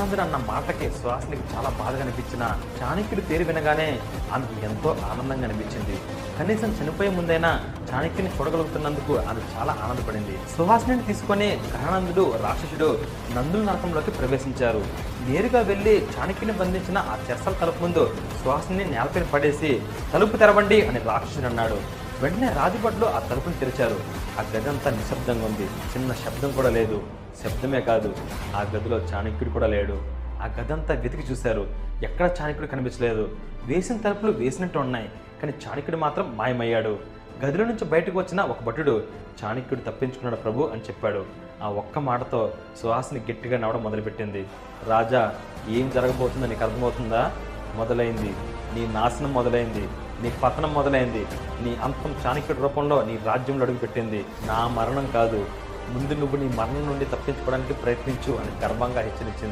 కరణానందుడు అన్న మాటకి సుహాసినికి చాలా బాధగా అనిపించిన చాణక్యుడి పేరు వినగానే ఆమెకు ఎంతో ఆనందంగా అనిపించింది. కనీసం చనిపోయే ముందైనా చాణక్యుని చూడగలుగుతున్నందుకు ఆమె చాలా ఆనందపడింది. సుహాసిని తీసుకొని కరణానందుడు రాక్షసుడు నందుల నరకంలోకి ప్రవేశించారు. నేరుగా వెళ్లి చాణక్యుని బంధించిన ఆ చెరసల తలుపు ముందు సుహాసిని నేలపైన పడేసి తలుపు తెరవండి అని రాక్షసుడు అన్నాడు. వెంటనే రాజభటులు ఆ తలుపును తెరిచారు. ఆ గది అంతా నిశ్శబ్దంగా ఉంది. చిన్న శబ్దం కూడా లేదు. శబ్దమే కాదు, ఆ గదిలో చాణక్యుడు కూడా లేడు. ఆ గదంతా వెతికి చూశారు. ఎక్కడ చాణక్యుడు కనిపించలేదు. వేసిన తలుపులు వేసినట్టు ఉన్నాయి, కానీ చాణక్యుడు మాత్రం మాయమయ్యాడు. గదిలో నుంచి బయటకు వచ్చిన ఒక భటుడు చాణక్యుడు తప్పించుకున్నాడు ప్రభు అని చెప్పాడు. ఆ ఒక్క మాటతో సుహాసిని గట్టిగా నవ్వడం మొదలుపెట్టింది. రాజా, ఏం జరగబోతుందో నీకు అర్థమవుతుందా? మొదలైంది నీ నాశనం, మొదలైంది నీ పతనం, మొదలైంది నీ అంతం చాణక్యుడి రూపంలో నీ రాజ్యంలో అడుగుపెట్టింది. నా మరణం కాదు, ముందు నువ్వు నీ మరణం నుండి తప్పించుకోవడానికి ప్రయత్నించు అని గర్వంగా హెచ్చరించింది.